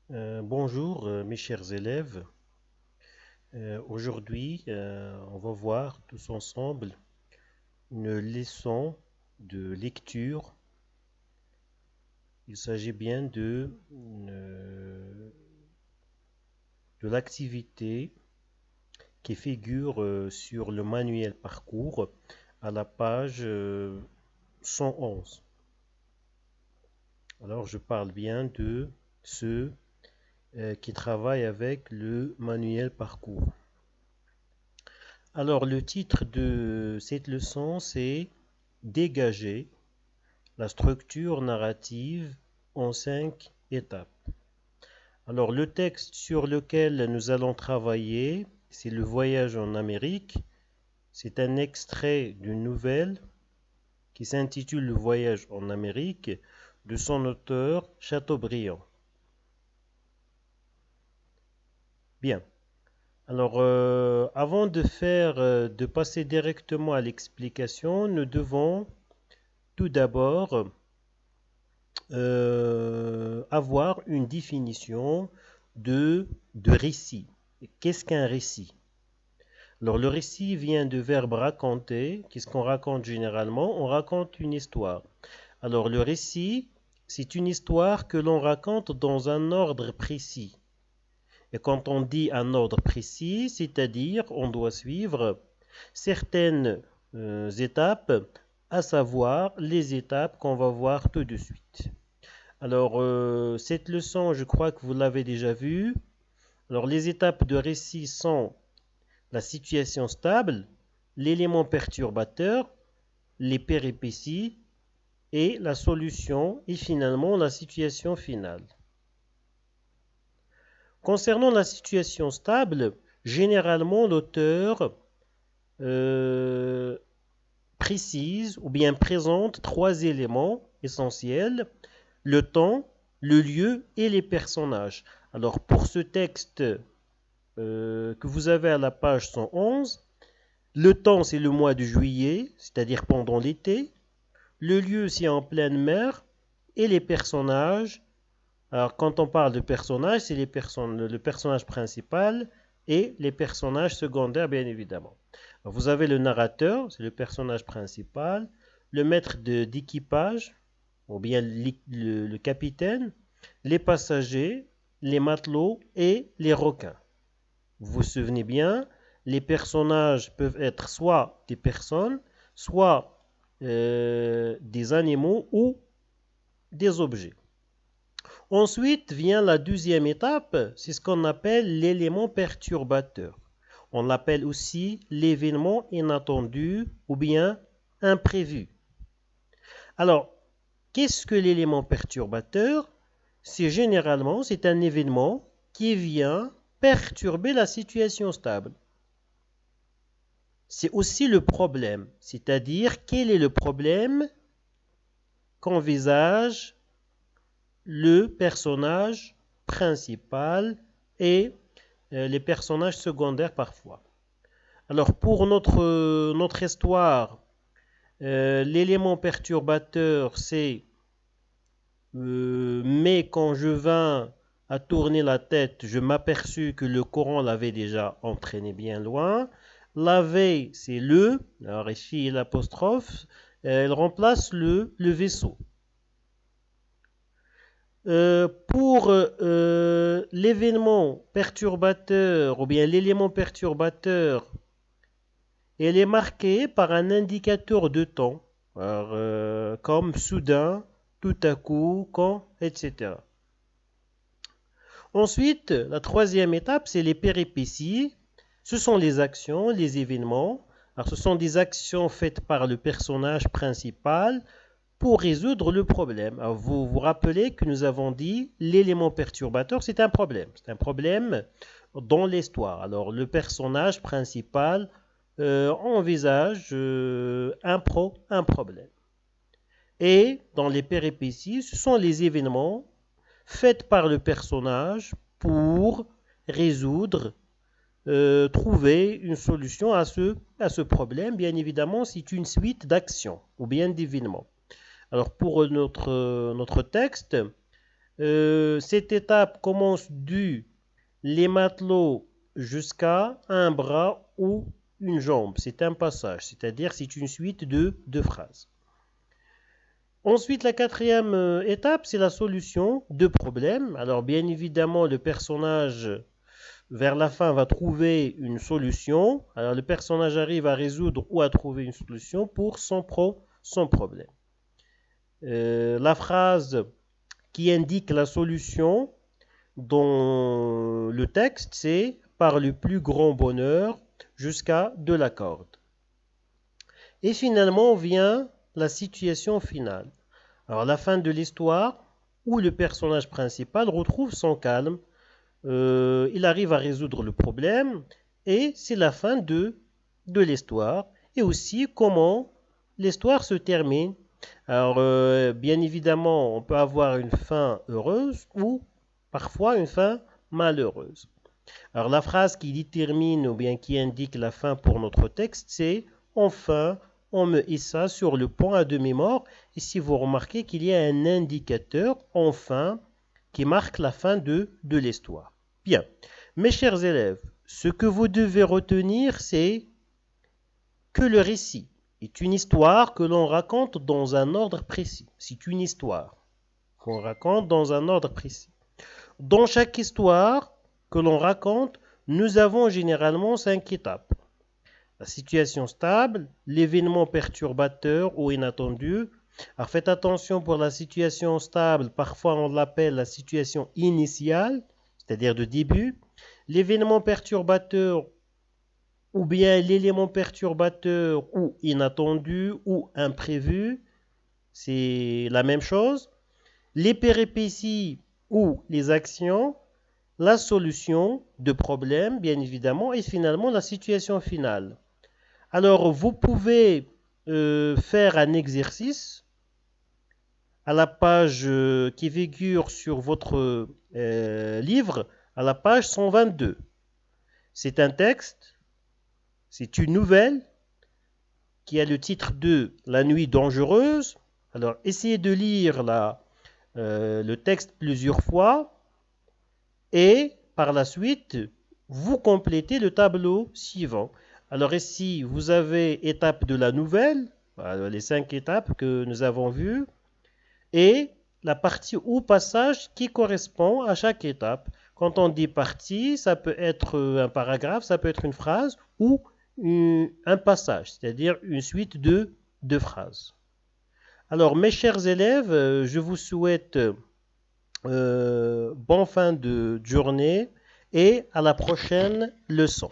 Bonjour mes chers élèves. Aujourd'hui, on va voir tous ensemble une leçon de lecture. Il s'agit bien de l'activité qui figure sur le manuel parcours à la page 111. Alors, je parle bien de ceux qui travaillent avec le manuel parcours. Alors, le titre de cette leçon, c'est Dégager la structure narrative en 5 étapes. Alors, le texte sur lequel nous allons travailler, c'est Le Voyage en Amérique. C'est un extrait d'une nouvelle qui s'intitule Le Voyage en Amérique de son auteur Chateaubriand. Bien. Alors, avant de passer directement à l'explication, nous devons tout d'abord avoir une définition de récit. Qu'est-ce qu'un récit? Alors, le récit vient du verbe raconter. Qu'est-ce qu'on raconte généralement? On raconte une histoire. Alors, le récit, c'est une histoire que l'on raconte dans un ordre précis. Et quand on dit un ordre précis, c'est-à-dire on doit suivre certaines étapes, à savoir les étapes qu'on va voir tout de suite. Alors, cette leçon, je crois que vous l'avez déjà vue. Alors, les étapes de récit sont la situation stable, l'élément perturbateur, les péripéties et la solution et finalement la situation finale. Concernant la situation stable, généralement l'auteur précise ou bien présente trois éléments essentiels: le temps, le lieu et les personnages. Alors pour ce texte que vous avez à la page 111, le temps c'est le mois de juillet, c'est-à-dire pendant l'été. Le lieu c'est en pleine mer. Et les personnages, alors quand on parle de personnages, c'est le personnage principal et les personnages secondaires bien évidemment. Alors, vous avez le narrateur, c'est le personnage principal, le maître d'équipage, ou bien le capitaine, les passagers, les matelots et les requins. Vous vous souvenez bien, les personnages peuvent être soit des personnes, soit des animaux ou des objets. Ensuite vient la deuxième étape, c'est ce qu'on appelle l'élément perturbateur. On l'appelle aussi l'événement inattendu ou bien imprévu. Alors, qu'est-ce que l'élément perturbateur? C'est un événement qui vient perturber la situation stable. C'est aussi le problème, c'est-à-dire quel est le problème qu'envisage le personnage principal et les personnages secondaires parfois. Alors pour notre histoire, l'élément perturbateur c'est mais quand je vins à tourner la tête, je m'aperçus que le courant l'avait déjà entraîné bien loin. L'avait, c'est le, alors ici l'apostrophe, elle remplace le vaisseau. Pour l'événement perturbateur ou bien l'élément perturbateur, elle est marquée par un indicateur de temps, alors, comme soudain, tout à coup, quand, etc. Ensuite, la troisième étape, c'est les péripéties. Ce sont les actions, les événements. Alors, ce sont des actions faites par le personnage principal pour résoudre le problème. Alors, vous vous rappelez que nous avons dit l'élément perturbateur, c'est un problème. C'est un problème dans l'histoire. Alors, le personnage principal envisage un problème. Et dans les péripéties, ce sont les événements faits par le personnage pour résoudre, trouver une solution à ce problème. Bien évidemment, c'est une suite d'actions ou bien d'événements. Alors pour notre texte, Cette étape commence du les matelots jusqu'à un bras ou une jambe. C'est un passage, c'est-à-dire c'est une suite de phrases. Ensuite, la quatrième étape, c'est la solution de problèmes. Alors, bien évidemment, le personnage, vers la fin, va trouver une solution. Alors, le personnage arrive à résoudre ou à trouver une solution pour son problème. La phrase qui indique la solution dans le texte, c'est « par le plus grand bonheur jusqu'à de la corde ». Et finalement vient la situation finale. Alors la fin de l'histoire, où le personnage principal retrouve son calme, il arrive à résoudre le problème, et c'est la fin de l'histoire, et aussi comment l'histoire se termine. Alors bien évidemment, on peut avoir une fin heureuse ou parfois une fin malheureuse. Alors la phrase qui détermine ou bien qui indique la fin pour notre texte, c'est « Enfin, on me hissa sur le pont à demi-mort ». Ici, vous remarquez qu'il y a un indicateur « Enfin » qui marque la fin de l'histoire. Bien, mes chers élèves, ce que vous devez retenir, c'est que le récit est une histoire que l'on raconte dans un ordre précis. C'est une histoire qu'on raconte dans un ordre précis. Dans chaque histoire que l'on raconte, nous avons généralement 5 étapes. La situation stable, l'événement perturbateur ou inattendu. Alors faites attention pour la situation stable, parfois on l'appelle la situation initiale, c'est-à-dire de début. L'événement perturbateur ou bien l'élément perturbateur ou inattendu ou imprévu, c'est la même chose. Les péripéties ou les actions, la solution de problème, bien évidemment, et finalement la situation finale. Alors, vous pouvez faire un exercice à la page qui figure sur votre livre, à la page 122. C'est un texte, c'est une nouvelle qui a le titre de « La nuit dangereuse ». Alors, essayez de lire le texte plusieurs fois et par la suite, vous complétez le tableau suivant. Alors ici, vous avez étape de la nouvelle, voilà, les 5 étapes que nous avons vues, et la partie ou passage qui correspond à chaque étape. Quand on dit partie, ça peut être un paragraphe, ça peut être une phrase ou un passage, c'est-à-dire une suite de phrases. Alors mes chers élèves, je vous souhaite bonne fin de journée et à la prochaine leçon.